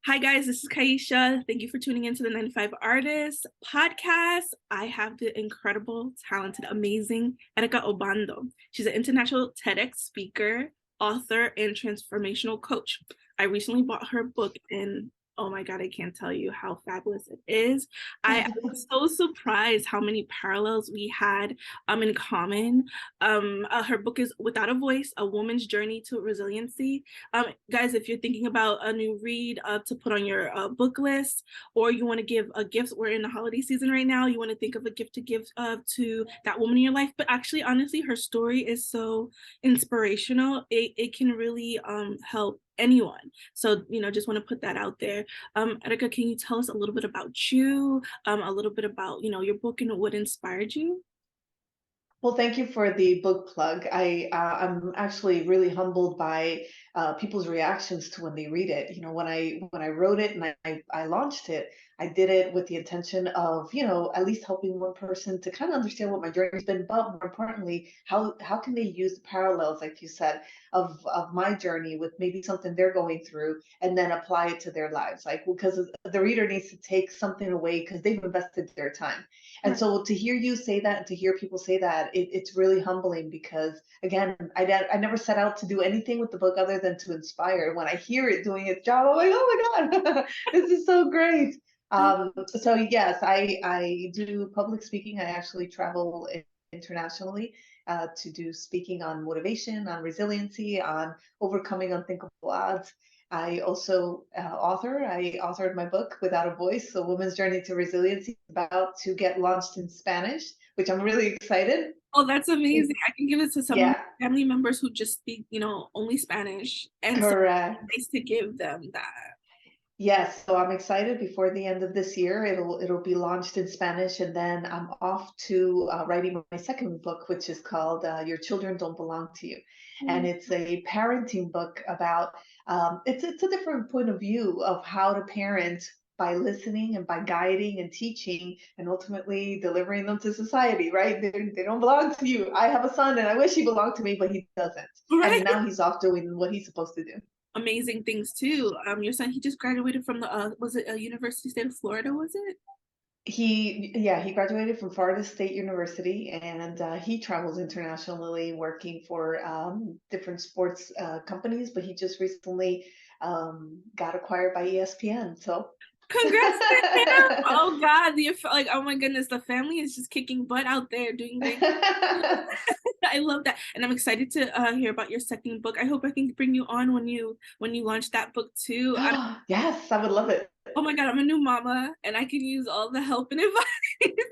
Hi guys, this is Kaisha. Thank you for tuning into the 95 Artists podcast. I have the incredible, talented, amazing Erika Obando. She's an international TEDx speaker, author, and transformational coach. I recently bought her book and oh my God, I can't tell you how fabulous it is. I was so surprised how many parallels we had in common. Her book is Without a Voice, A Woman's Journey to Resiliency. Guys, if you're thinking about a new read to put on your book list, or you want to give a gift, we're in the holiday season right now, you want to think of a gift to give to that woman in your life. But actually, honestly, her story is so inspirational. It can really help anyone. So, just want to put that out there. Erika, can you tell us a little bit about you, a little bit about, your book and what inspired you? Well, thank you for the book plug. I'm actually really humbled by people's reactions to when they read it. When I wrote it and I launched it, I did it with the intention of at least helping one person to kind of understand what my journey's been, but more importantly, how can they use the parallels, like you said, of my journey with maybe something they're going through, and then apply it to their lives. Like, because the reader needs to take something away because they've invested their time. And Right. so to hear you say that and to hear people say that, it's really humbling because, again, I never set out to do anything with the book other than to inspire. When I hear it doing its job, I'm like, oh my God, this is so great. So yes, I do public speaking. I actually travel internationally to do speaking on motivation, on resiliency, on overcoming unthinkable odds. I also author. I authored my book, Without a Voice, A Woman's Journey to Resiliency, about to get launched in Spanish, which I'm really excited. Oh, that's amazing. I can give it to some of Yeah, my family members who just speak, only Spanish. And so it's correct. nice to give them that. Yes, so I'm excited. Before the end of this year, it'll be launched in Spanish, and then I'm off to writing my second book, which is called Your Children Don't Belong to You, and Mm. it's a parenting book about it's a different point of view of how to parent by listening and by guiding and teaching and ultimately delivering them to society. Right? They don't belong to you. I have a son, and I wish he belonged to me, but he doesn't, and Right. now he's off doing what he's supposed to do. Amazing things too. Your son, he just graduated from the, was it a University State of Florida, was it? He graduated from Florida State University, and he travels internationally working for different sports companies, but he just recently got acquired by ESPN. So Congrats to him. Oh God, like, oh my goodness, the family is just kicking butt out there doing great. I love that, and I'm excited to hear about your second book. I hope I can bring you on when you launch that book too. Yes, I would love it. Oh my God, I'm a new mama, and I can use all the help and advice.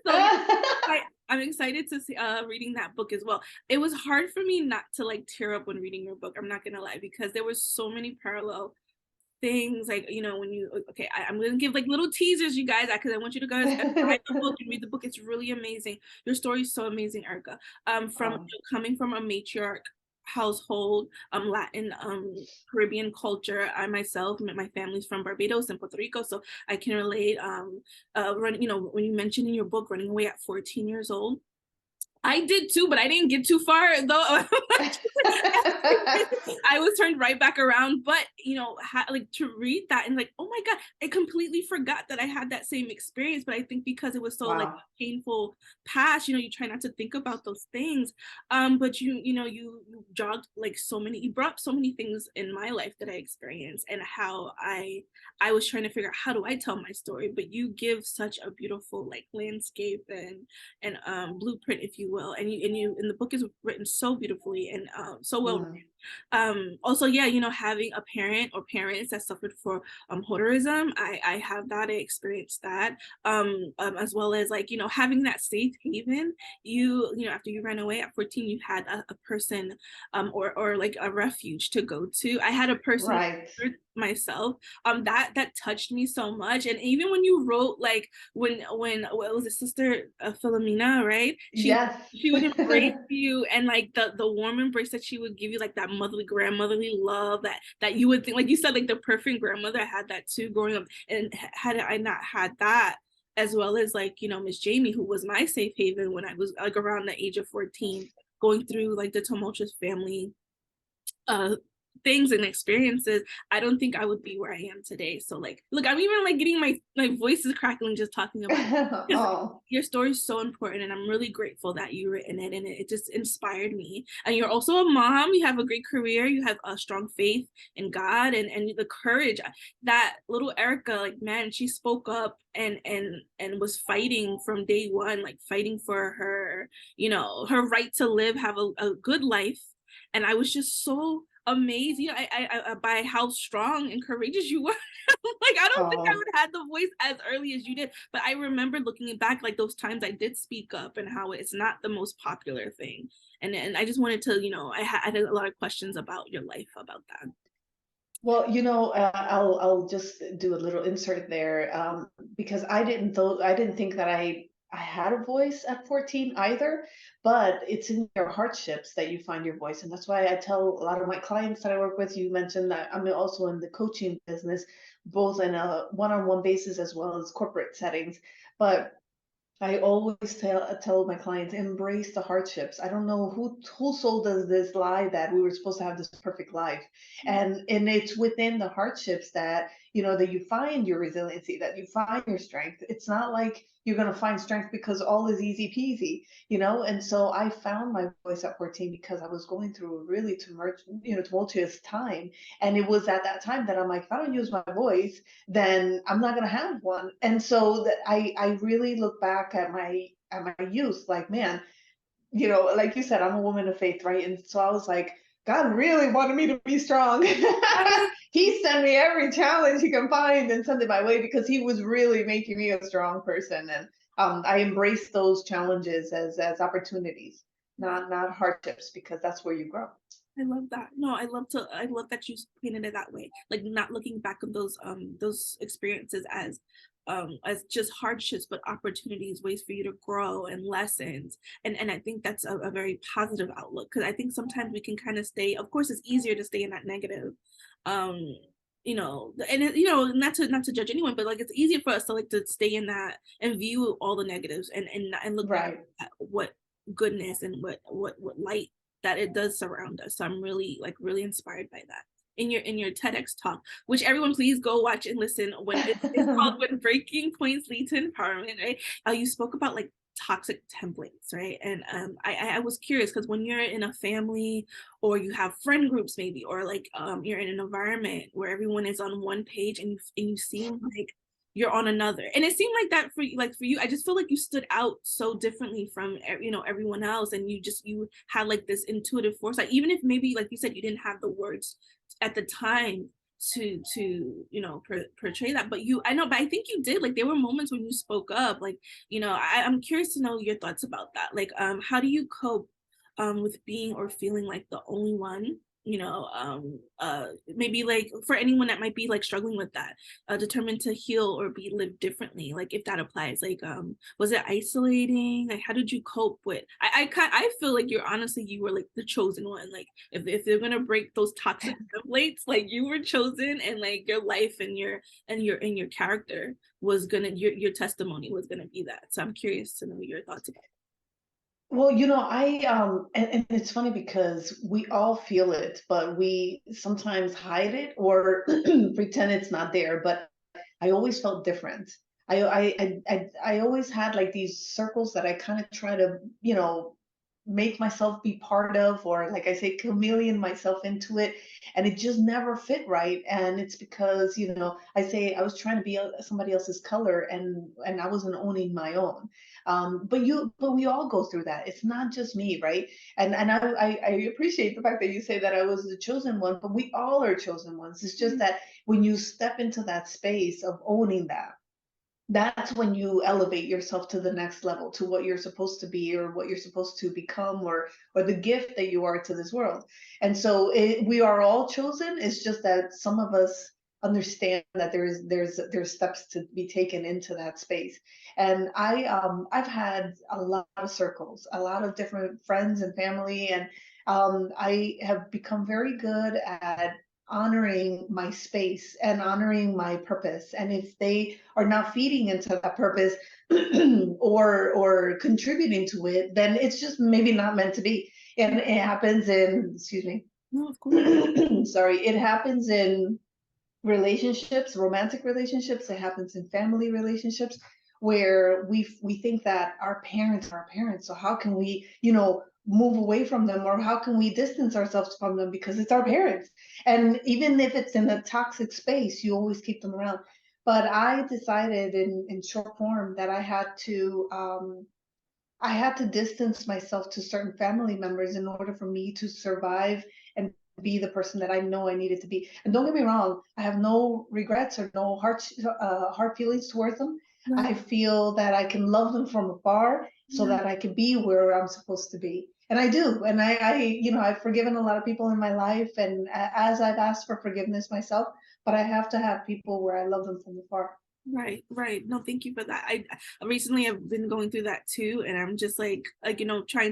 So yeah, I'm excited to see reading that book as well. It was hard for me not to like tear up when reading your book. I'm not gonna lie, because there was so many parallel things, like, when you, okay, I'm gonna give like little teasers, you guys, because I want you to guys buy the book and read the book. It's really amazing. Your story is so amazing, Erica. From um, coming from a matriarch household, Latin, Caribbean culture. I myself, my family's from Barbados and Puerto Rico, so I can relate. Running, when you mentioned in your book running away at 14 years old, I did too, but I didn't get too far though. I was turned right back around. But like, to read that and like, oh my God, I completely forgot that I had that same experience. But I think because it was so like wow. painful past, you try not to think about those things. But you jogged like you brought so many things in my life that I experienced, and how I was trying to figure out, how do I tell my story? But you give such a beautiful like landscape and blueprint, if you will. And the book is written so beautifully and so well Mm. written. Also, yeah, having a parent or parents that suffered for hoterism, I have that, I experienced that. As well as, like, having that safe haven. After you ran away at 14, you had a person, or like a refuge to go to. I had a person Right. myself, that touched me so much. And even when you wrote, like, when what was it, sister, Philomena, right? Yes. She would embrace you, and like the warm embrace that she would give you, like that motherly, grandmotherly love that you would think, like you said, like the perfect grandmother. I had that too growing up, and had I not had that, as well as, like, Miss Jamie, who was my safe haven when I was like around the age of 14, going through like the tumultuous family uh things and experiences, I don't think I would be where I am today. So, like, look, I'm even like getting my voice is crackling just talking about it, because Oh, your story is so important, and I'm really grateful that you were in it, and it just inspired me. And you're also a mom, you have a great career, you have a strong faith in God, and the courage that little Erika, like, man, she spoke up and was fighting from day one, like fighting for her, her right to live, have a good life. And I was just so amazed, by how strong and courageous you were. Like, I don't think I oh. would have the voice as early as you did, but I remember looking back, like those times I did speak up, and how it's not the most popular thing. And I just wanted to, I had a lot of questions about your life about that. Well, I'll just do a little insert there, because I didn't think that I had a voice at 14 either, but it's in your hardships that you find your voice, and that's why I tell a lot of my clients that I work with. You mentioned that I'm also in the coaching business, both in a one-on-one basis as well as corporate settings, but I always tell my clients, embrace the hardships. I don't know who sold us this lie that we were supposed to have this perfect life, and it's within the hardships that that you find your resiliency, that you find your strength. It's not like you're gonna find strength because all is easy peasy. And so I found my voice at 14 because I was going through a really tumultuous time, and it was at that time that I'm like, if I don't use my voice, then I'm not going to have one. And so that I really look back at my youth, like, man, like you said, I'm a woman of faith, right? And so I was like, God really wanted me to be strong. He sent me every challenge he can find and sent it my way because he was really making me a strong person. And I embrace those challenges as opportunities, not hardships, because that's where you grow. I love that. No, I love that you painted it that way. Like, not looking back on those experiences as just hardships, but opportunities, ways for you to grow, and lessons. And I think that's a very positive outlook, because I think sometimes we can kind of stay, of course it's easier to stay in that negative, um, and not to judge anyone, but like it's easier for us to, like, to stay in that and view all the negatives, and look back Right. at what goodness and what light that it does surround us. So I'm really, like, really inspired by that. In your TEDx talk, which everyone please go watch and listen, when it's called "When Breaking Points Lead to Empowerment," right? You spoke about, like, toxic templates, right? And I was curious, because when you're in a family, or you have friend groups maybe, or like you're in an environment where everyone is on one page, and you seem like you're on another, and it seemed like that for you. Like, for you, I just feel like you stood out so differently from everyone else, and you had like this intuitive foresight, even if maybe, like you said, you didn't have the words at the time to portray that. But I know, but I think you did. Like, there were moments when you spoke up. Like, I'm curious to know your thoughts about that. Like, how do you cope with being or feeling like the only one, maybe, like, for anyone that might be, like, struggling with that, determined to heal or be lived differently, like, if that applies, like, was it isolating? Like, how did you cope with, I feel like you were like the chosen one. Like, if they're gonna break those toxic templates, like, you were chosen, and like your life and your character was gonna, your testimony was gonna be that. So I'm curious to know your thoughts about Well, I and it's funny because we all feel it, but we sometimes hide it or pretend it's not there. But I always felt different. I always had like these circles that I kind of try to, make myself be part of, or like I say, chameleon myself into it, and it just never fit right. And it's because, I say I was trying to be somebody else's color, and I wasn't owning my own. But we all go through that. It's not just me, right? And I appreciate the fact that you say that I was the chosen one, but we all are chosen ones. It's just that when you step into that space of owning that, that's when you elevate yourself to the next level, to what you're supposed to be, or what you're supposed to become, or the gift that you are to this world. And so we are all chosen. It's just that some of us understand that there's steps to be taken into that space. And I've had a lot of circles, a lot of different friends and family, and I have become very good at honoring my space and honoring my purpose. And if they are not feeding into that purpose or contributing to it, then it's just maybe not meant to be. And it happens in, excuse me, No, of course. sorry, it happens in relationships, romantic relationships. It happens in family relationships where we think that our parents are our parents. So how can we, move away from them, or how can we distance ourselves from them because it's our parents? And even if it's in a toxic space, you always keep them around. But I decided in short form that I had to distance myself to certain family members in order for me to survive and be the person that I know I needed to be. And don't get me wrong, I have no regrets or no hard feelings towards them. I Right. feel that I can love them from afar so Yeah. that I can be where I'm supposed to be. And I do. And I've forgiven a lot of people in my life, and as I've asked for forgiveness myself, but I have to have people where I love them from afar. Right, right. No, thank you for that. I recently have been going through that too, and I'm just trying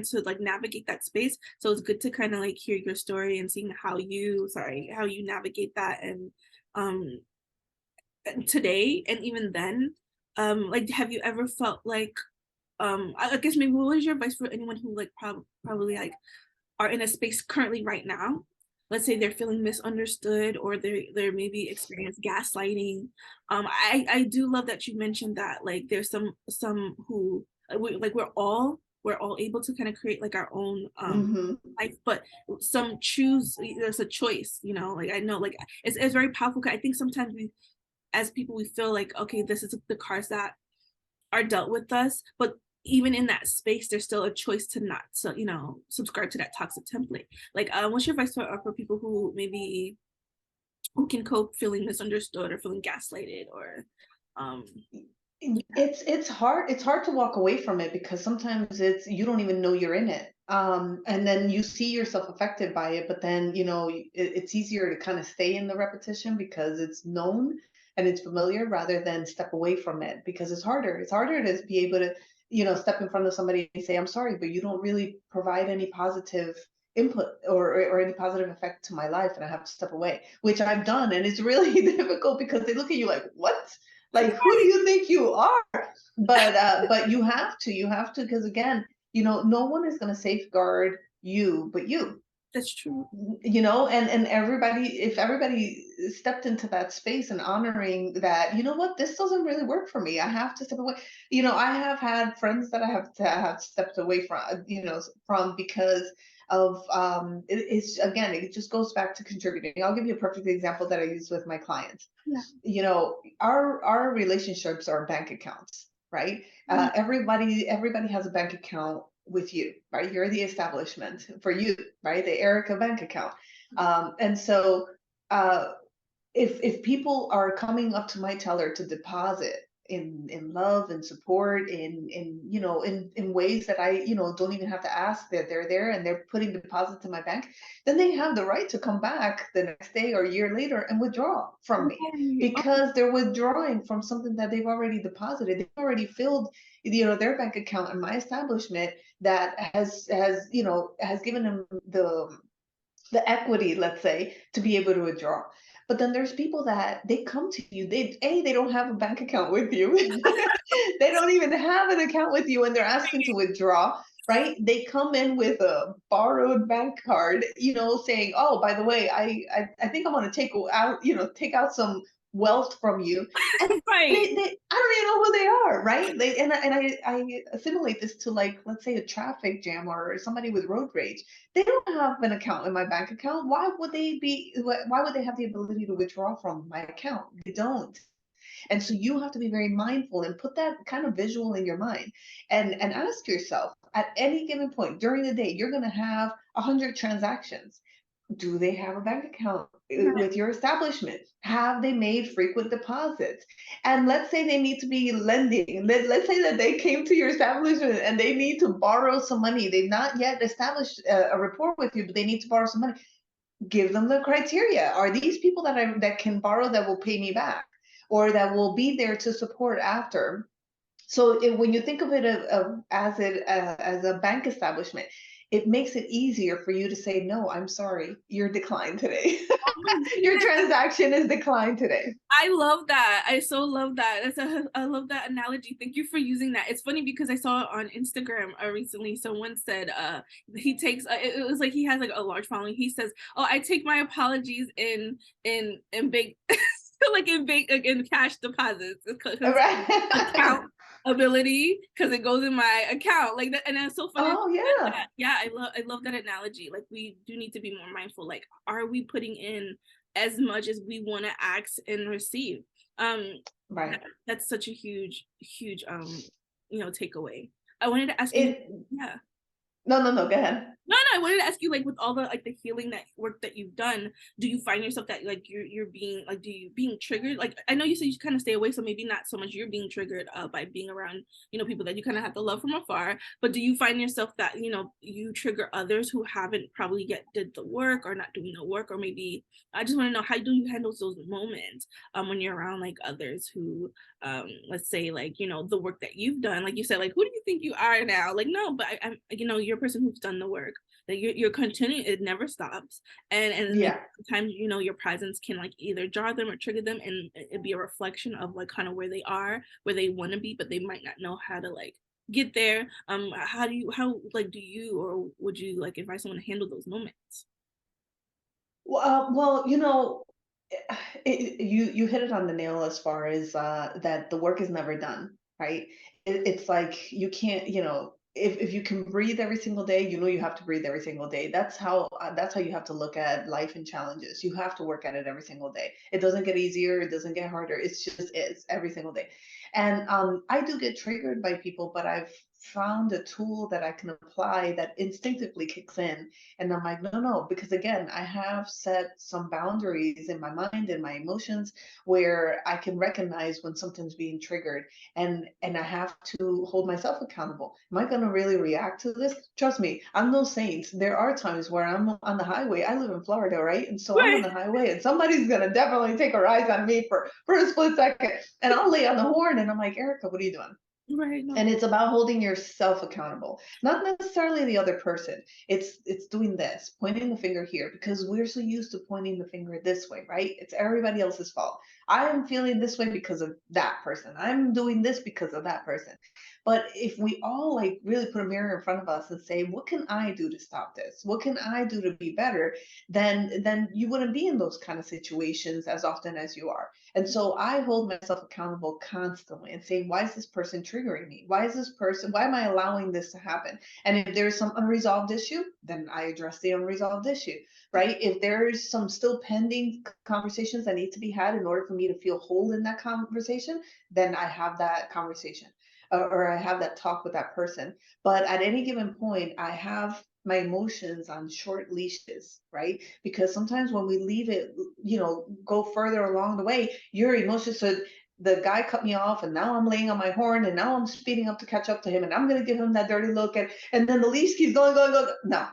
to like navigate that space. So it's good to kind of like hear your story and seeing how you navigate that. Um today and even then, like have you ever felt like I guess maybe what was your advice for anyone who like probably like are in a space currently right now, let's say they're feeling misunderstood or they're maybe experience gaslighting. I do love that you mentioned that like there's some who we're all able to kind of create like our own Hmm. life, but some choose, there's a choice, like I know like it's very powerful. I think sometimes we as people we feel like okay, this is the cards that are dealt with us, but even in that space there's still a choice to not subscribe to that toxic template. Like what's your advice for people who maybe who can cope feeling misunderstood or feeling gaslighted or um It's hard to walk away from it because sometimes it's you don't even know you're in it, and then you see yourself affected by it, but then it's easier to kind of stay in the repetition because it's known and it's familiar, rather than step away from it, because it's harder to be able to step in front of somebody and say I'm sorry, but you don't really provide any positive input or any positive effect to my life, and I have to step away, which I've done, and it's really difficult because they look at you like, what? Like, who do you think you are? But you have to, because again, no one is going to safeguard you but you. that's true. And everybody, if everybody stepped into that space and honoring that, what, this doesn't really work for me, I have to step away. I have had friends that I have stepped away from because of it's, again, it just goes back to contributing. I'll give you a perfect example that I use with my clients. Yeah. Our relationships are bank accounts, right? Mm. Everybody has a bank account with you, right? You're the establishment for you, right? The Erika bank account. And so uh, if people are coming up to my teller to deposit in love and support, in ways that I don't even have to ask, that they're there and they're putting deposits in my bank, then they have the right to come back the next day or a year later and withdraw from me, Right. Oh, because they're withdrawing from something that they've already deposited. They've already filled their bank account in my establishment, that has given them the equity, let's say, to be able to withdraw. But then there's people that they come to you, they don't have a bank account with you. They don't even have an account with you, and they're asking to withdraw, right? They come in with a borrowed bank card, saying, oh, by the way, I think I want to take out some wealth from you, and Right. I don't even know who they are, right? I assimilate this to, like, let's say a traffic jam or somebody with road rage. They don't have an account in my bank account. Why would they have the ability to withdraw from my account? They don't. And so you have to be very mindful and put that kind of visual in your mind, and ask yourself, at any given point during the day, you're going to have 100 transactions. Do they have a bank account Right. with your establishment? Have they made frequent deposits? And let's say they need to be lending. Let's say that they came to your establishment and they need to borrow some money. They've not yet established a rapport with you, but they need to borrow some money. Give them the criteria. Are these people that can borrow, that will pay me back, or that will be there to support after? So when you think of it as a bank establishment, it makes it easier for you to say, no, I'm sorry, you're declined today. Oh my Your goodness. transaction is declined today. I love that. I so love that. I love that analogy. Thank you for using that. It's funny because I saw on Instagram recently someone said he takes it was like he has like a large following. He says, "Oh, I take my apologies in big like in cash deposits because Right. account ability because it goes in my account like that." And that's so funny Oh, yeah. that. Yeah, I love that analogy. Like we do need to be more mindful. Like, are we putting in as much as we want to ask and receive? Um, Right. that's such a huge takeaway. I wanted to ask you, It, yeah. no, no, no, go ahead. No, no, I wanted to ask you, like, with all the like the healing that work that you've done, do you find yourself that like you're being like, do you being triggered? Like, I know you said you kind of stay away, so maybe not so much you're being triggered by being around, people that you kind of have to love from afar. But do you find yourself that you trigger others who haven't probably yet did the work or not doing the work, or maybe I just want to know, how do you handle those moments when you're around like others who let's say, like, the work that you've done, like you said, like, who do you think you are now? Like, no, but I'm you're a person who's done the work, that you're continuing, it never stops. And maybe Yeah. sometimes your presence can like either jar them or trigger them, and it'd be a reflection of like kind of where they are, where they want to be, but they might not know how to like get there. How like do you, or would you like advise someone to handle those moments? Well, you hit it on the nail as far as that the work is never done, right? It's like you can't, if you can breathe every single day, you have to breathe every single day. That's how you have to look at life and challenges. You have to work at it every single day. It doesn't get easier, it doesn't get harder. It's just is every single day. And I do get triggered by people, but I've found a tool that I can apply that instinctively kicks in, and I'm like, no, no, because again, I have set some boundaries in my mind and my emotions where I can recognize when something's being triggered, and I have to hold myself accountable. Am I going to really react to this? Trust me, I'm no saint. There are times where I'm on the highway. I live in Florida, right? And so I'm on Right, the highway and somebody's going to definitely take a rise on me for a split second. And I'll lay on the horn and I'm like, Erica, what are you doing? right, no, And it's about holding yourself accountable, not necessarily the other person. It's doing this, pointing the finger here, because we're so used to pointing the finger this way, right? It's everybody else's fault. I'm feeling this way because of that person. I'm doing this because of that person. But if we all like really put a mirror in front of us and say, what can I do to stop this? What can I do to be better? Then you wouldn't be in those kind of situations as often as you are. And so I hold myself accountable constantly and say, why is this person triggering me? Why am I allowing this to happen? And if there's some unresolved issue, then I address the unresolved issue, right? If there's some still pending conversations that need to be had in order for me to feel whole in that conversation, then I have that conversation, or I have that talk with that person. But at any given point, I have my emotions on short leashes, right? Because sometimes when we leave it, go further along the way, your emotions. So the guy cut me off, and now I'm laying on my horn, and now I'm speeding up to catch up to him, and I'm going to give him that dirty look, and then the leash keeps going, going, going. No,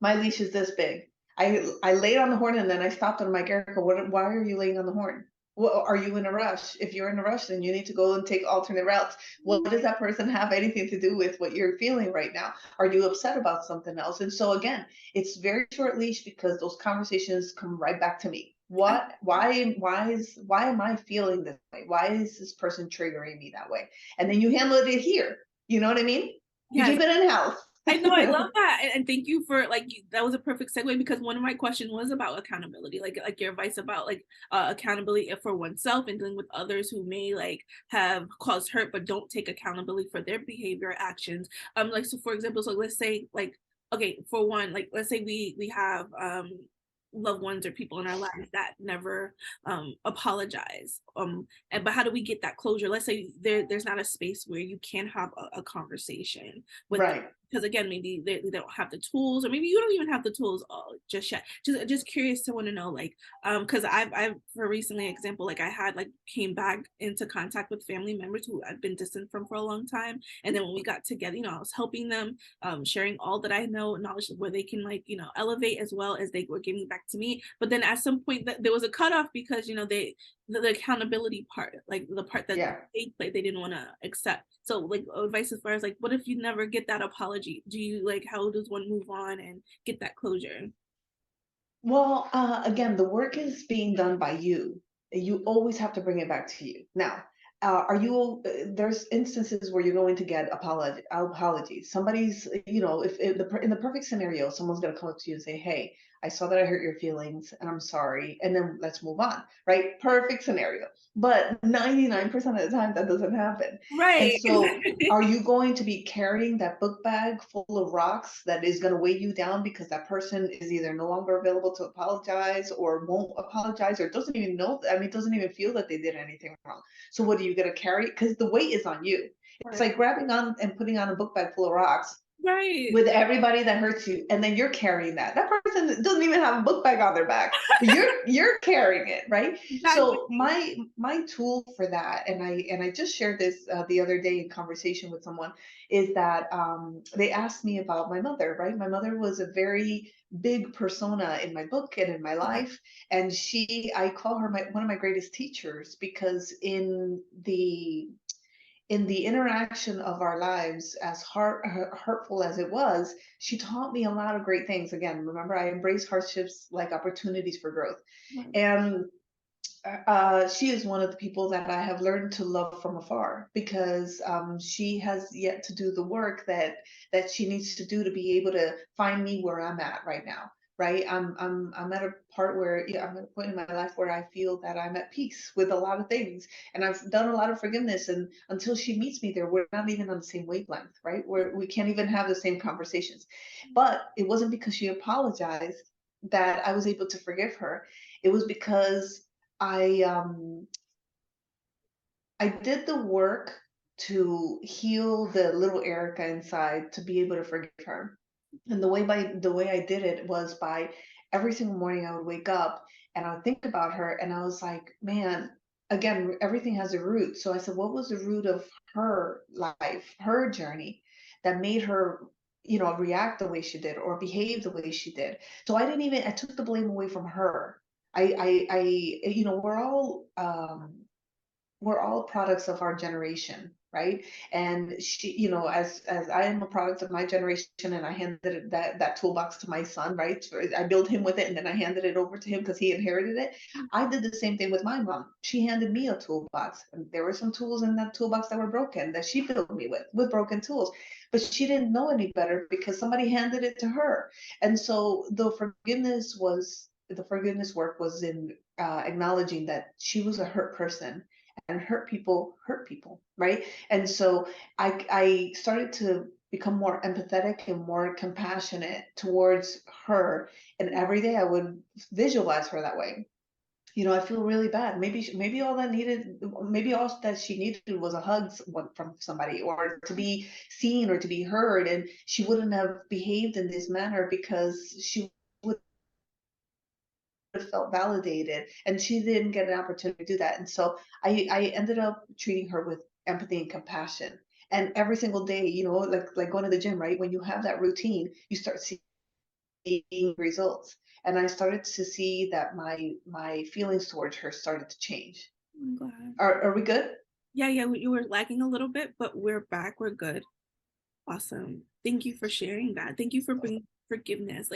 my leash is this big. I laid on the horn and then I stopped and I'm like, Erica, why are you laying on the horn? Well, are you in a rush? If you're in a rush, then you need to go and take alternate routes. What does that person have anything to do with what you're feeling right now? Are you upset about something else? And so again, it's very short leash because those conversations come right back to me. Why am I feeling this way? Why is this person triggering me that way? And then you handle it here. You know what I mean? You yes. keep it in house. I know, I love that. And thank you for that was a perfect segue, because one of my questions was about accountability, like your advice about accountability for oneself and dealing with others who may have caused hurt but don't take accountability for their behavior actions. So for example, so let's say okay, for one, let's say we have loved ones or people in our lives that never apologize, but how do we get that closure? Let's say there's not a space where you can have a conversation with them, Right. because again, maybe they don't have the tools, or maybe you don't even have the tools just yet. Just curious to want to know, because I've for recently example, I had came back into contact with family members who I'd been distant from for a long time, and then when we got together, I was helping them, sharing all that I know, knowledge where they can elevate, as well as they were giving back to me. But then at some point there was a cutoff, because the accountability part, the part that Yeah. they didn't want to accept. So advice as far as what if you never get that apology? Do you how does one move on and get that closure? Well, again, the work is being done by you. You always have to bring it back to you. Now, there's instances where you're going to get apologies. Somebody's, if in the perfect scenario, someone's going to come up to you and say, "Hey, I saw that I hurt your feelings and I'm sorry." And then let's move on, right? Perfect scenario. But 99% of the time, that doesn't happen. And Right. so, are you going to be carrying that book bag full of rocks that is going to weigh you down because that person is either no longer available to apologize or won't apologize or doesn't even know? I mean, doesn't even feel that they did anything wrong. So what are you going to carry? Because the weight is on you. It's Right. like grabbing on and putting on a book bag full of rocks Right. with everybody that hurts you, and then you're carrying that. That person doesn't even have a book bag on their back, but you're carrying it, right? Exactly. So my tool for that, and I just shared this the other day in conversation with someone, is that they asked me about my mother. Right, my mother was a very big persona in my book and in my life, and I call her one of my greatest teachers, because in the interaction of our lives, as hurtful as it was, she taught me a lot of great things. Again, remember, I embrace hardships like opportunities for growth. Right. And she is one of the people that I have learned to love from afar, because she has yet to do the work that she needs to do to be able to find me where I'm at right now. Right, I'm at a part where, I'm at a point in my life where I feel that I'm at peace with a lot of things, and I've done a lot of forgiveness. And until she meets me there, we're not even on the same wavelength. Right, we can't even have the same conversations. But it wasn't because she apologized that I was able to forgive her. It was because I um I did the work to heal the little Erica inside to be able to forgive her. And the way I did it was by every single morning I would wake up and I would think about her, and I was like, man, again, everything has a root. So I said, what was the root of her life, her journey, that made her, react the way she did or behave the way she did? So I took the blame away from her. I we're all products of our generation, right? And she, as I am a product of my generation, and I handed that toolbox to my son, right? So I built him with it, and then I handed it over to him because he inherited it. I did the same thing with my mom. She handed me a toolbox, and there were some tools in that toolbox that were broken, that she built me with broken tools. But she didn't know any better because somebody handed it to her. And so the forgiveness work was in acknowledging that she was a hurt person, and hurt people, right? And so I started to become more empathetic and more compassionate towards her, and every day I would visualize her that way. I feel really bad. Maybe all that she needed was a hug from somebody, or to be seen, or to be heard, and she wouldn't have behaved in this manner because she would have felt validated, and she didn't get an opportunity to do that. And so I ended up treating her with empathy and compassion. And every single day, like going to the gym, right? When you have that routine, you start seeing results. And I started to see that my feelings towards her started to change. I'm glad. Are we good? Yeah, you were lagging a little bit, but we're back. We're good. Awesome. Thank you for sharing that. Thank you for bringing forgiveness.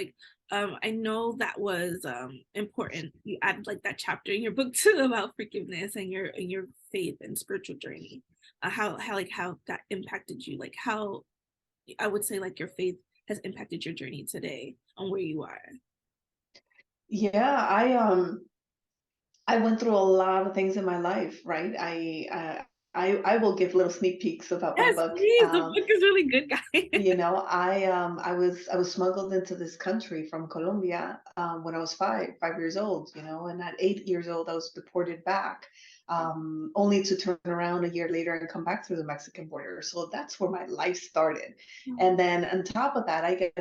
I know that was important. You added that chapter in your book too about forgiveness and your faith and spiritual journey. How that impacted you. How I would say like your faith has impacted your journey today on where you are? Yeah, I went through a lot of things in my life, right? I will give little sneak peeks about my Yes, book. please. The book is really good, guys. I was smuggled into this country from Colombia when I was five years old, and at 8 years old I was deported back, only to turn around a year later and come back through the Mexican border. So that's where my life started. And then on top of that, I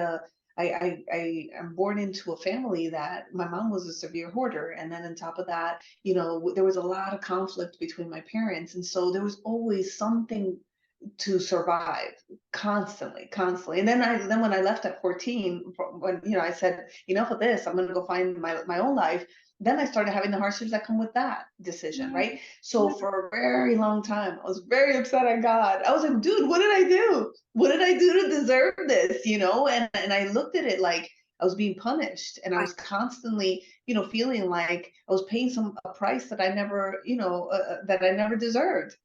am born into a family that my mom was a severe hoarder, and then on top of that, there was a lot of conflict between my parents, and so there was always something to survive constantly. And then when I left at 14, when I said enough of this, I'm going to go find my own life. Then I started having the hardships that come with that decision, Yeah, right? So yeah, for a very long time, I was very upset at God. I was like, dude, what did I do? What did I do to deserve this? And I looked at it like I was being punished, and I I- was constantly, feeling like I was paying a price that I never, that I never deserved.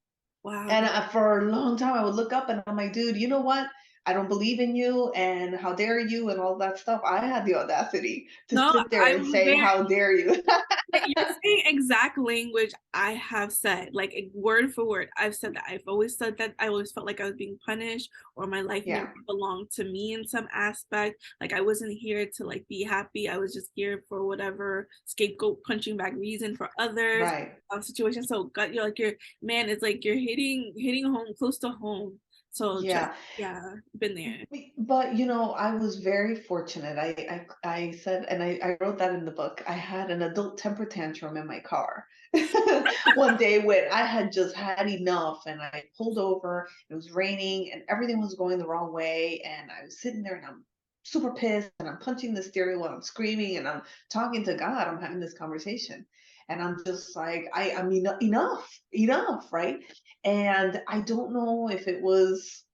wow. And for a long time, I would look up and I'm like, dude, you know what? I don't believe in you, and how dare you, and all that stuff. I had the audacity to No, sit there I and was say, there. how dare you? You're saying exact language I have said, like word for word. I've said that. I've always said that. I always felt like I was being punished, or my life never Yeah, belonged to me in some aspect. Like I wasn't here to like be happy. I was just here for whatever scapegoat punching bag reason for others right. situation. So God, you're like you're man, it's like you're hitting home close to home. So just Yeah. yeah, been there. But I was very fortunate. I said, and I wrote that in the book. I had an adult temper tantrum in my car one day when I had just had enough, and I pulled over. It was raining and everything was going the wrong way, and I was sitting there and I'm super pissed, and I'm punching the steering wheel, I'm screaming, and I'm talking to God. I'm having this conversation, and I'm just like, enough, right? And I don't know if it was,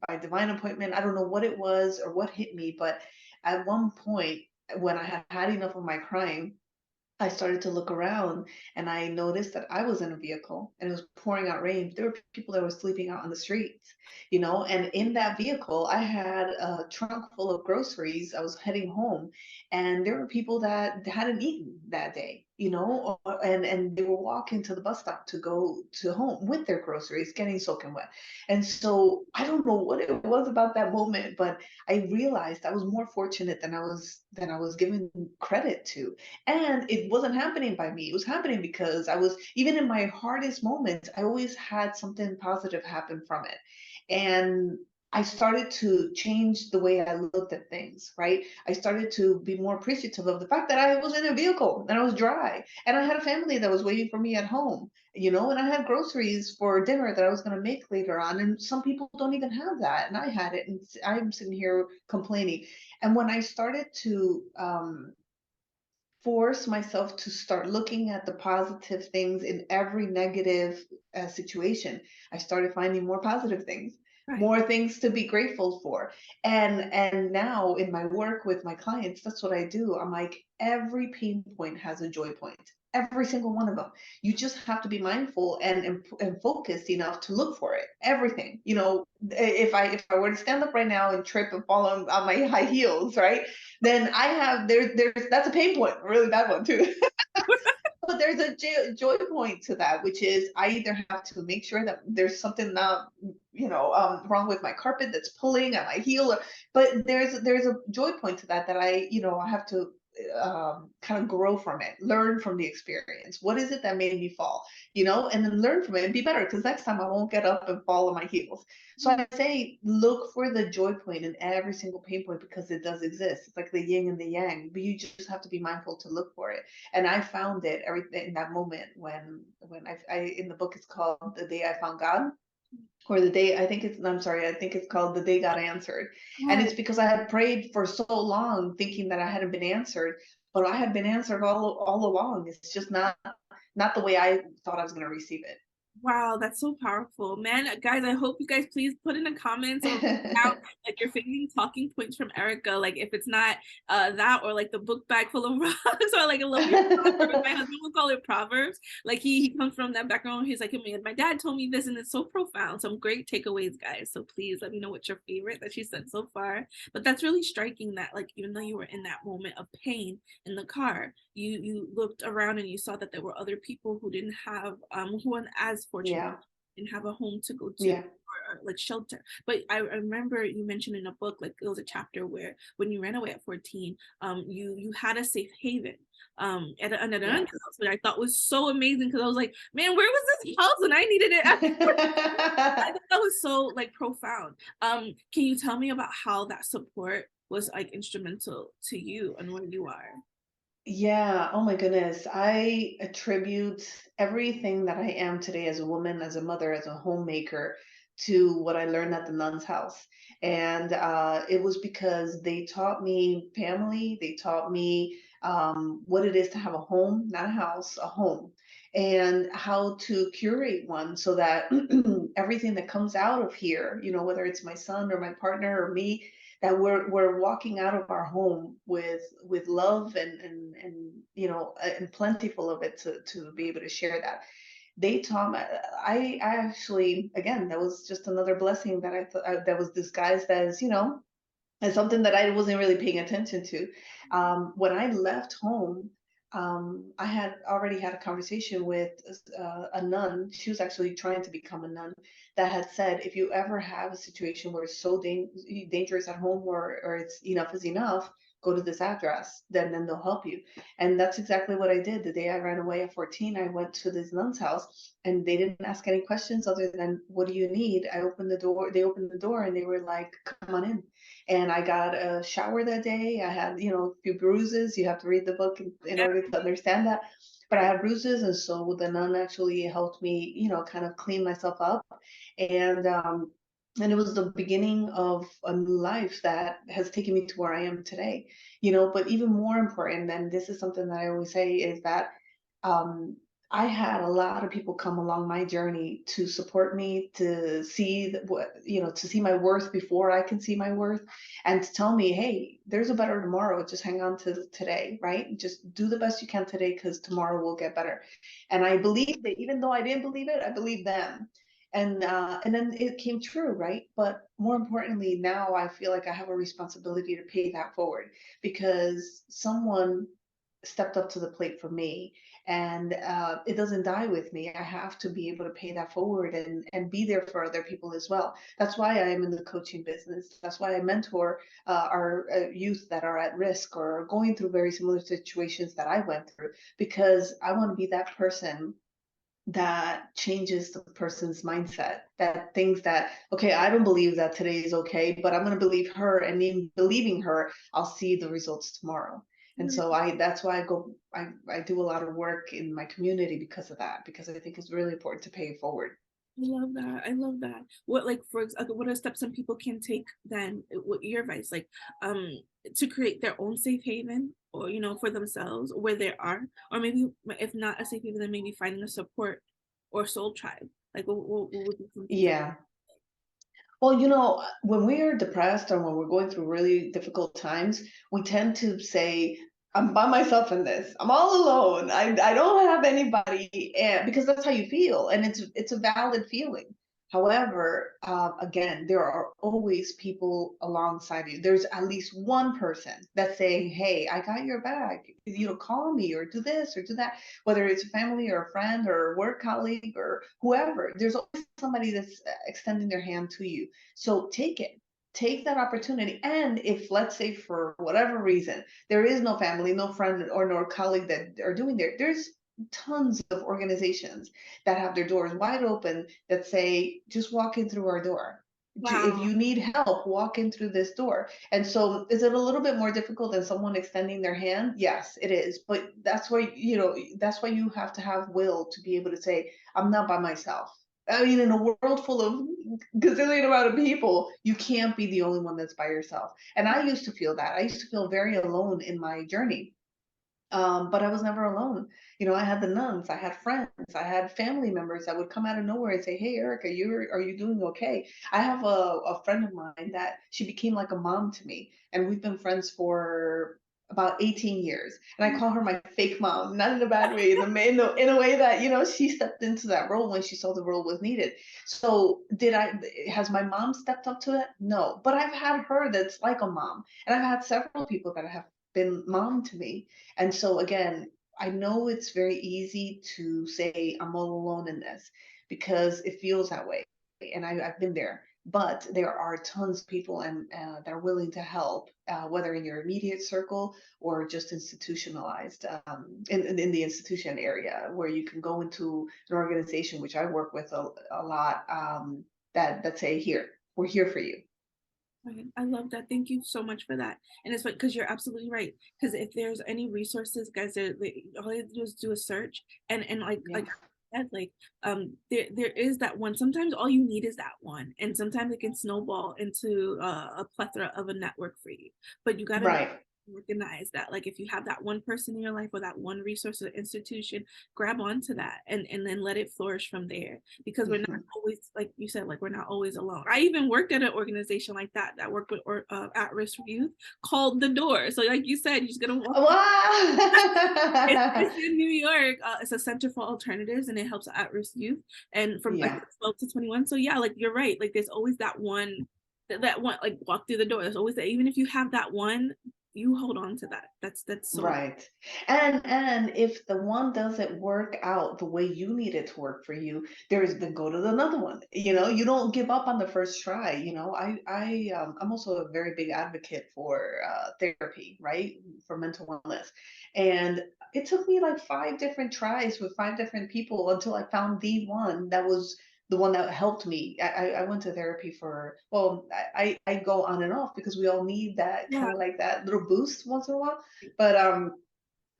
by divine appointment. I don't know what it was or what hit me, but at one point, when I had had enough of my crying, I started to look around, and I noticed that I was in a vehicle and it was pouring out rain. There were people that were sleeping out on the streets, and in that vehicle, I had a trunk full of groceries. I was heading home, and there were people that hadn't eaten that day, and they were walking to the bus stop to go to home with their groceries, getting soaking wet. And so I don't know what it was about that moment, but I realized I was more fortunate than I was given credit to, and it wasn't happening by me. It was happening because I was, even in my hardest moments, I always had something positive happen from it. And I started to change the way I looked at things, right? I started to be more appreciative of the fact that I was in a vehicle and I was dry, and I had a family that was waiting for me at home, and I had groceries for dinner that I was going to make later on. And some people don't even have that. And I had it, and I'm sitting here complaining. And when I started to, force myself to start looking at the positive things in every negative situation, I started finding more positive things, Right. more things to be grateful for. And now in my work with my clients, that's what I do. I'm like, every pain point has a joy point. Every single one of them. You just have to be mindful and focused enough to look for it. Everything. If I were to stand up right now and trip and fall on my high heels, right? Then I have there's that's a pain point, a really bad one too. But there's a joy point to that, which is I either have to make sure that there's something not, wrong with my carpet that's pulling at my heel, but there's a joy point to that I have to kind of grow from it, learn from the experience. What is it that made me fall, and then learn from it and be better, because next time I won't get up and fall on my heels. So I say, look for the joy point in every single pain point, because it does exist. It's like the yin and the yang, but you just have to be mindful to look for it. And I found it everything in that moment when I in the book it's called The Day I Found God, or the day, I think it's, I'm sorry, I think it's called The Day God Answered. And Yes. it's because I had prayed for so long thinking that I hadn't been answered, but I had been answered all along. It's just not the way I thought I was going to receive it. Wow, that's so powerful. Man, guys, I hope you guys please put in the comments or out like your favorite talking points from Erica. Like if it's not that or like the book bag full of rocks or like I love your proverbs. My husband would call it proverbs. Like he comes from that background. He's like, man, my dad told me this and it's so profound. Some great takeaways, guys. So please let me know what's your favorite that she said so far. But that's really striking that like even though you were in that moment of pain in the car, you looked around and you saw that there were other people who didn't have who weren't as fortunate, Yeah, didn't have a home to go to yeah, or like shelter. But I remember you mentioned in a book, like it was a chapter where when you ran away at 14, you had a safe haven at an yeah. house, which I thought was so amazing because I was like, man, where was this house when I needed it at 14? I thought that was so like profound. Can you tell me about how that support was like instrumental to you and where you are? Yeah, oh my goodness. I attribute everything that I am today as a woman, as a mother, as a homemaker to what I learned at the nun's house. And it was because they taught me family, they taught me what it is to have a home, not a house, a home, and how to curate one so that everything that comes out of here, whether it's my son or my partner or me, that we're walking out of our home with love and and plentiful of it to be able to share that. They taught me. I actually, again, that was just another blessing that I thought that was disguised as and something that I wasn't really paying attention to. When I left home, I had already had a conversation with a nun. She was actually trying to become a nun that had said, if you ever have a situation where it's so dangerous at home or it's enough is enough, go to this address, then they'll help you. And that's exactly what I did. The day I ran away at 14, I went to this nun's house and they didn't ask any questions other than, what do you need? I opened the door. They opened the door and they were like, come on in. And I got a shower that day. I had, a few bruises. You have to read the book in Yeah. order to understand that. But I had bruises, and so the nun actually helped me, kind of clean myself up, and um, and it was the beginning of a new life that has taken me to where I am today. But even more important, and this is something that I always say, is that um, I had a lot of people come along my journey to support me, to see to see my worth before I can see my worth, and to tell me, hey, there's a better tomorrow. Just hang on to today, right? Just do the best you can today because tomorrow will get better. And I believe that even though I didn't believe it, I believe them. And then it came true, right? But more importantly, now I feel like I have a responsibility to pay that forward because someone stepped up to the plate for me, and it doesn't die with me. I have to be able to pay that forward and be there for other people as well. That's why I am in the coaching business. That's why I mentor our youth that are at risk or are going through very similar situations that I went through, because I want to be that person that changes the person's mindset, that thinks that, okay, I don't believe that today is okay, but I'm going to believe her, and in believing her, I'll see the results tomorrow. And so that's why I do a lot of work in my community because of that, because I think it's really important to pay it forward. I love that. I love that. What like for example, what are steps some people can take then? What your advice like to create their own safe haven or for themselves where they are, or maybe if not a safe haven, then maybe finding a support or soul tribe. Like what would be something for Yeah. Well, when we are depressed or when we're going through really difficult times, we tend to say, I'm by myself in this. I'm all alone. I don't have anybody, because that's how you feel, and it's a valid feeling. However, again, there are always people alongside you. There's at least one person that's saying, "Hey, I got your back. Call me or do this or do that." Whether it's a family or a friend or a work colleague or whoever, there's always somebody that's extending their hand to you. So take it. Take that opportunity. And if, let's say, for whatever reason, there is no family, no friend, or no colleague that are doing there's tons of organizations that have their doors wide open that say, just walk in through our door. If wow. you need help, walk in through this door. And so, is it a little bit more difficult than someone extending their hand? Yes, it is. But that's why you have to have will to be able to say, I'm not by myself. I mean, in a world full of gazillion amount of people, you can't be the only one that's by yourself. And I used to feel that. I used to feel very alone in my journey. But I was never alone. I had the nuns, I had friends, I had family members that would come out of nowhere and say, "Hey, Erica, are you doing okay?" I have a friend of mine that she became like a mom to me, and we've been friends for about 18 years. And I call her my fake mom, not in a bad way, in a way that she stepped into that role when she saw the role was needed. So has my mom stepped up to it? No, but I've had her that's like a mom, and I've had several people that have been mom to me. And so again, I know it's very easy to say I'm all alone in this because it feels that way. And I've been there. But there are tons of people and that are willing to help, whether in your immediate circle or just institutionalized in the institution area, where you can go into an organization, which I work with a lot, that say, here, we're here for you. Right. I love that. Thank you so much for that. And it's because you're absolutely right. Because if there's any resources, guys, all you have to do is do a search, and Yeah. I said, there is that one. Sometimes all you need is that one, and sometimes it can snowball into a plethora of a network for you. But you got to Right. recognize that, like, if you have that one person in your life or that one resource or institution, grab onto that and then let it flourish from there, because we're not Mhm. always, like you said, like, we're not always alone. I even worked at an organization like that worked with at-risk youth, called The Door. So like you said, you're just gonna walk. It's Wow. in New York. It's a center for alternatives, and it helps at-risk youth, and from like Yeah. 12 to 21. So yeah, like you're right. Like there's always that one, that one, like, walk through the door. There's always that. Even if you have that one, you hold on to that. That's so. Right. And if the one doesn't work out the way you need it to work for you, there's then go to another one. You don't give up on the first try. I'm also a very big advocate for therapy, right? For mental wellness. And it took me like 5 different tries with 5 different people until I found the one that was the one that helped me. I went to therapy for, well, I go on and off because we all need that Yeah. kind of like that little boost once in a while. But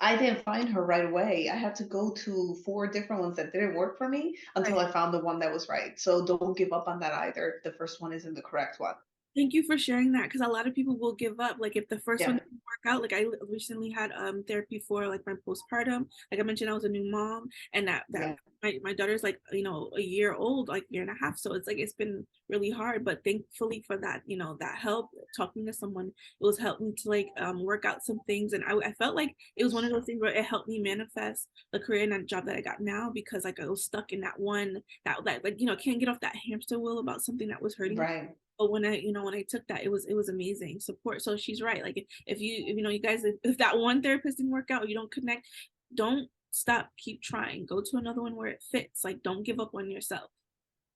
I didn't find her right away. I had to go to 4 different ones that didn't work for me until Right. I found the one that was right. So don't give up on that either if the first one isn't the correct one. Thank you for sharing that, because a lot of people will give up. Like if the first one Yeah. didn't work out, like I recently had therapy for like my postpartum. Like I mentioned, I was a new mom, and that Yeah. my daughter's like, a year old, like year and a half. So it's like it's been really hard. But thankfully for that, that help, talking to someone, it was helped me to like work out some things. And I felt like it was one of those things where it helped me manifest the career and that job that I got now, because like I was stuck in that one, that like, can't get off that hamster wheel about something that was hurting. Right. But when I took that, it was amazing support. So she's right. Like if you guys, if that one therapist didn't work out, or you don't connect, don't stop. Keep trying. Go to another one where it fits. Like, don't give up on yourself.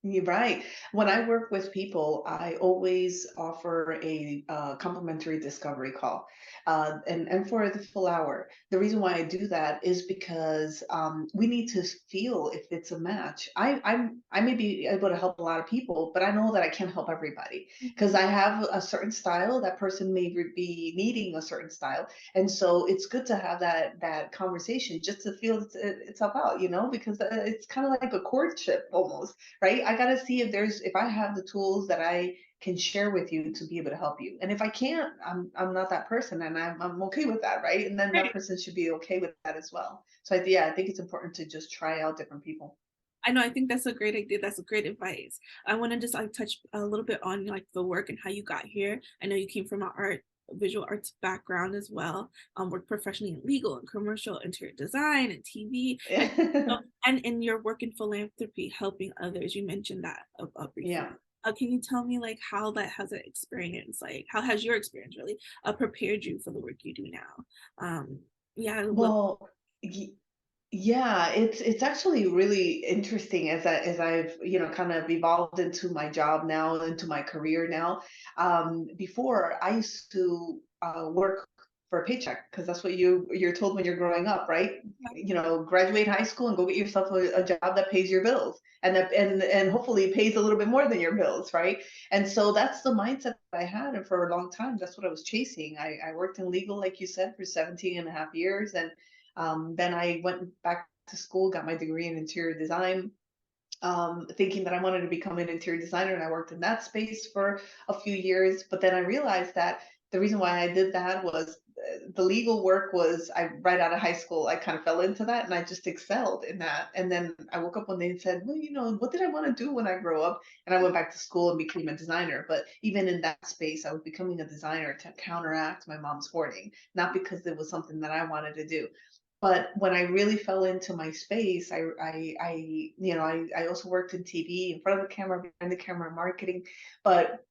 You're right. When I work with people, I always offer a complimentary discovery call, and for the full hour. The reason why I do that is because we need to feel if it's a match. I may be able to help a lot of people, but I know that I can't help everybody because Mhm. I have a certain style. That person may be needing a certain style, and so it's good to have that conversation just to feel it's about, because it's kind of like a courtship almost, right? I got to see if I have the tools that I can share with you to be able to help you. And if I can't, I'm not that person, and I'm okay with that, right? And then that Right. person should be okay with that as well. So yeah, I think it's important to just try out different people. I know. I think that's a great idea. That's a great advice. I want to just like touch a little bit on like the work and how you got here. I know you came from an visual arts background as well. Worked professionally in legal and commercial, interior design and TV, and in your work in philanthropy, helping others. You mentioned that briefly. Yeah. Can you tell me like how that has an experience, like how has your experience really prepared you for the work you do now? Yeah, I love. Well, y- yeah, it's actually really interesting as I've kind of evolved into my job now, into my career now. Before I used to work for a paycheck because that's what you're told when you're growing up, right? Graduate high school and go get yourself a job that pays your bills and hopefully pays a little bit more than your bills, right? And so that's the mindset that I had, and for a long time, that's what I was chasing. I worked in legal, like you said, for 17 and a half years, and then I went back to school, got my degree in interior design, thinking that I wanted to become an interior designer, and I worked in that space for a few years. But then I realized that the reason why I did that was the legal work was, I right out of high school, I kind of fell into that and I just excelled in that. And then I woke up one day and said, well, what did I want to do when I grow up? And I went back to school and became a designer. But even in that space, I was becoming a designer to counteract my mom's hoarding, not because it was something that I wanted to do. But when I really fell into my space, I also worked in TV, in front of the camera, behind the camera, marketing. But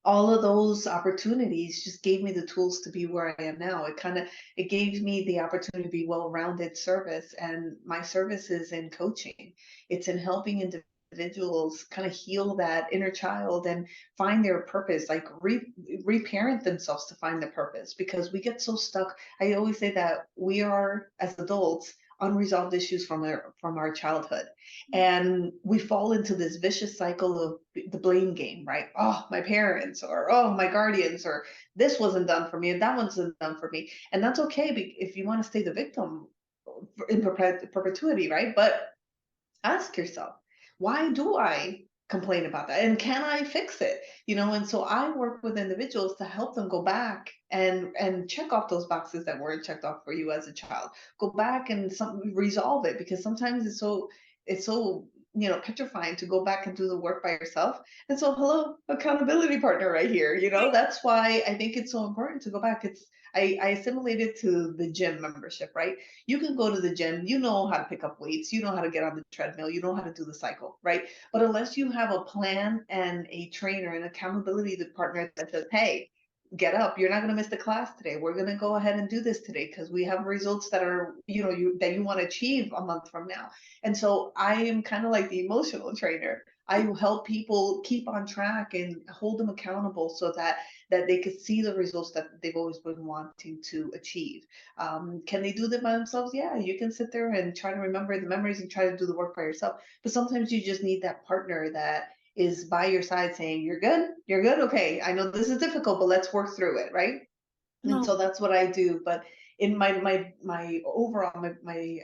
all of those opportunities just gave me the tools to be where I am now. It gave me the opportunity to be well-rounded service, and my service is in coaching. It's in helping individuals kind of heal that inner child and find their purpose, like reparent themselves to find the purpose, because we get so stuck. I always say that we are, as adults, unresolved issues from our childhood, and we fall into this vicious cycle of the blame game, right? Oh, my parents, or oh, my guardians, or this wasn't done for me and that wasn't done for me. And that's okay if you want to stay the victim in perpetuity, right? But ask yourself, why do I complain about that, and can I fix it? And so I work with individuals to help them go back and check off those boxes that weren't checked off for you as a child. Go back and resolve it, because sometimes it's so petrifying to go back and do the work by yourself. And so, hello, accountability partner right here. That's why I think it's so important to go back. I assimilate it to the gym membership, right? You can go to the gym, you know how to pick up weights, you know how to get on the treadmill, you know how to do the cycle, right? But unless you have a plan and a trainer, an accountability partner that says, hey, get up, you're not going to miss the class today, we're going to go ahead and do this today because we have results that are, that you want to achieve a month from now. And so I am kind of like the emotional trainer. I help people keep on track and hold them accountable so that they could see the results that they've always been wanting to achieve. Can they do them by themselves? Yeah, you can sit there and try to remember the memories and try to do the work by yourself. But sometimes you just need that partner that is by your side saying, you're good, okay, I know this is difficult, but let's work through it, right? And No, so that's what I do. But in my overall, my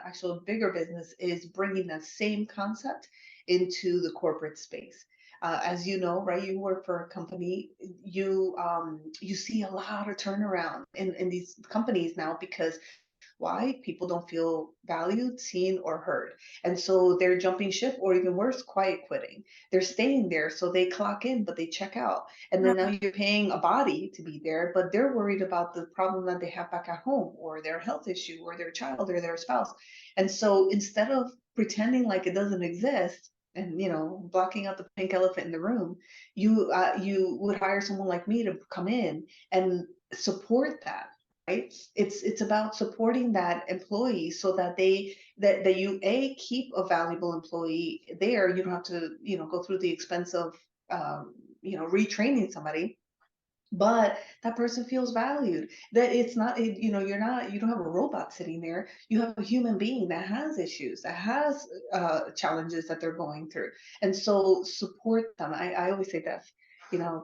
actual bigger business is bringing that same concept into the corporate space. As you know, right, you work for a company, you see a lot of turnaround in these companies now, because why? People don't feel valued, seen, or heard. And so they're jumping ship, or even worse, quiet quitting. They're staying there. So they clock in, but they check out. And then now you're paying a body to be there, but they're worried about the problem that they have back at home, or their health issue, or their child, or their spouse. And so instead of pretending like it doesn't exist, and blocking out the pink elephant in the room, you would hire someone like me to come in and support that, right? It's about supporting that employee so that that you keep a valuable employee there. You don't have to go through the expense of retraining somebody, but that person feels valued. That it's not you don't have a robot sitting there. You have a human being that has issues, that has challenges that they're going through. And so support them. I always say that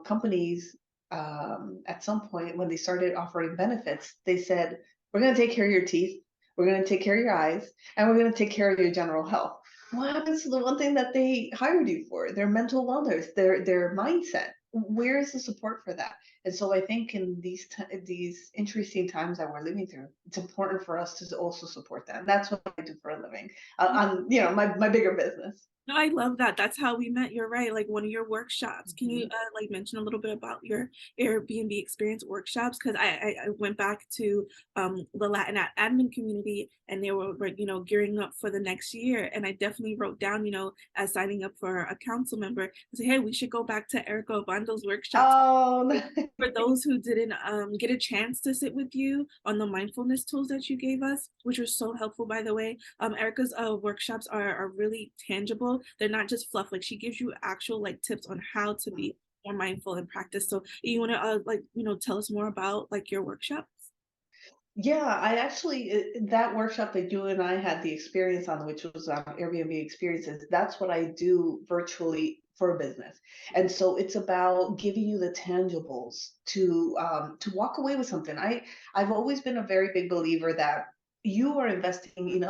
companies, at some point when they started offering benefits, they said, we're going to take care of your teeth, we're going to take care of your eyes, and we're going to take care of your general health. What happens to the one thing that they hired you for, their mental wellness, their mindset? Where is the support for that? And so I think in these interesting times that we're living through, it's important for us to also support them. That's what I do for a living, on my bigger business. no, I love that. That's how we met. You're right. Like one of your workshops. Can you Mhm. like mention a little bit about your Airbnb experience workshops? Because I went back to the Latin admin community, and they were gearing up for the next year, and I definitely wrote down as signing up for a council member, I say, hey, we should go back to Erika Obando's workshops. Oh, For those who didn't get a chance to sit with you on the mindfulness tools that you gave us, which was so helpful, by the way, Erica's workshops are really tangible. They're not just fluff. Like she gives you actual like tips on how to be more mindful and practice. So you want to tell us more about like your workshops? yeah, I actually, that workshop that you and I had the experience on, which was Airbnb experiences, that's what I do virtually for a business. And so it's about giving you the tangibles to walk away with something. I've always been a very big believer that you are investing,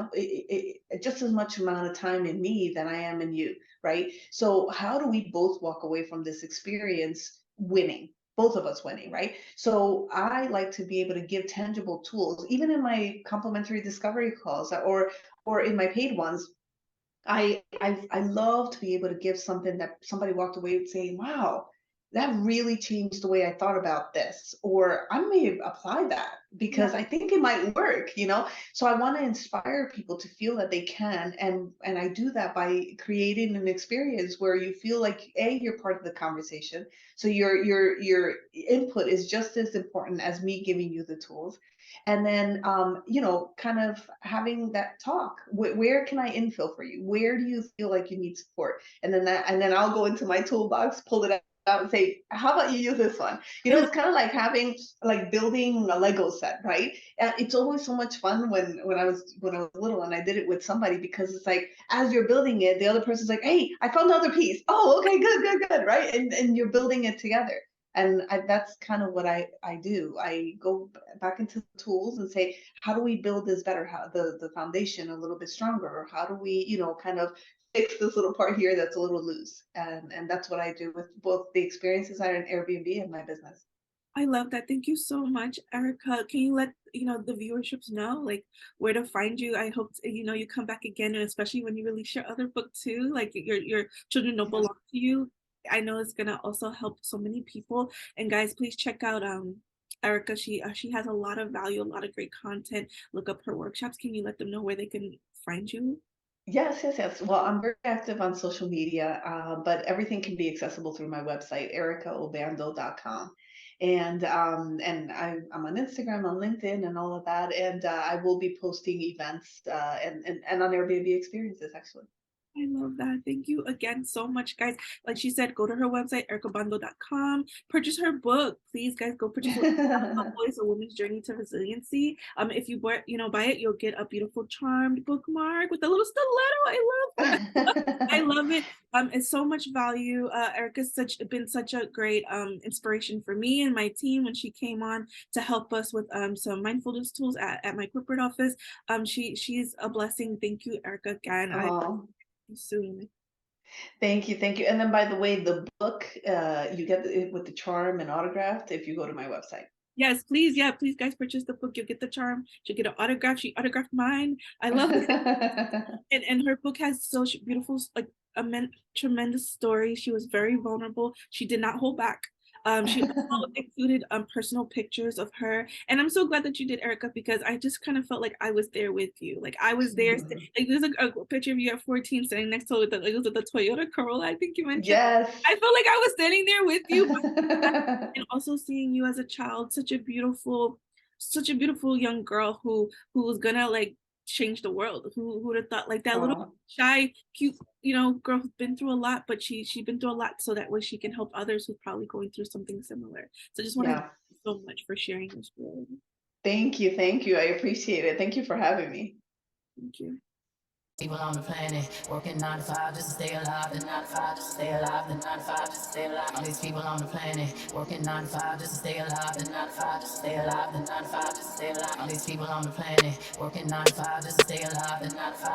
just as much amount of time in me than I am in you, right? So how do we both walk away from this experience winning? both of us winning, right? So I like to be able to give tangible tools, even in my complimentary discovery calls or in my paid ones. I love to be able to give something that somebody walked away saying, "Wow, that really changed the way I thought about this," or "I may apply that Yeah, because I think it might work," you know? So I want to inspire people to feel that they can, and I do that by creating an experience where you feel like you're part of the conversation. So your input is just as important as me giving you the tools. And then kind of having that talk. Where can I infill for you? Where do you feel like you need support? And then I'll go into my toolbox, pull it out and say, how about you use this one? I love It's kind of like having, like, building a Lego set, right? It's always so much fun when I was little and I did it with somebody, because it's like, as you're building it, the other person's like, hey, I found another piece. Oh, okay, good, good, good, right? And you're building it together. And that's kind of what I do. I go back into the tools and say, how do we build this better? How the foundation a little bit stronger? Or how do we, kind of fix this little part here that's a little loose? And that's what I do with both the experiences I had in Airbnb and my business. I love that. Thank you so much, Erica. Can you let the viewerships know like where to find you? I hope you come back again, and especially when you release your other book too. Like your children don't Yeah. belong to you. I know it's gonna also help so many people. And guys, please check out Erica. She has a lot of value, a lot of great content. Look up her workshops. Can you let them know where they can find you? Yes, yes, yes. Well, I'm very active on social media, but everything can be accessible through my website, ericaobando.com. And I'm on Instagram, on LinkedIn, and all of that. And I will be posting events and on Airbnb experiences, actually. I love that. Thank you again so much, guys. Like she said, go to her website, ericabando.com. Purchase her book. Please, guys, go purchase her A Voice, A Woman's Journey to Resiliency. If you buy it, you'll get a beautiful charmed bookmark with a little stiletto. I love that. I love it. It's so much value. Erica's been such a great inspiration for me and my team when she came on to help us with some mindfulness tools at my corporate office. She's a blessing. Thank you, Erica, again. I Oh, you soon. thank you, thank you. And then, by the way, the book, you get it with the charm and autographed if you go to my website. Yes, please. Yeah, please, guys, purchase the book. You'll get the charm. She'll get an autograph. She autographed mine. I love it. And her book has such beautiful, like tremendous story. She was very vulnerable. She did not hold back. She also included personal pictures of her, and I'm so glad that you did, Erica, because I just kind of felt like I was there with you. Like I was there. Like there's a picture of you at 14 standing next to the, like, it was the Toyota Corolla, I think you mentioned. Yes. I felt like I was standing there with you, and also seeing you as a child, such a beautiful young girl who was gonna like change the world. Who would have thought, like that little Oh, shy, cute, girl who's been through a lot, but she's been through a lot so that way she can help others who's probably going through something similar. So I just want to thank yeah. you so much for sharing your story. Thank you. Thank you. I appreciate it. Thank you for having me. Thank you. People on the planet working 9 to 5 just to stay alive, then 9 to 5 just to stay alive, then 9 to 5 just to stay alive. All these people on the planet working 9 to 5 just to stay alive, then 9 to 5 just to stay alive, then 9 to 5 just to stay alive. All these people on the planet working 9 to 5 just to stay alive, then 9 to 5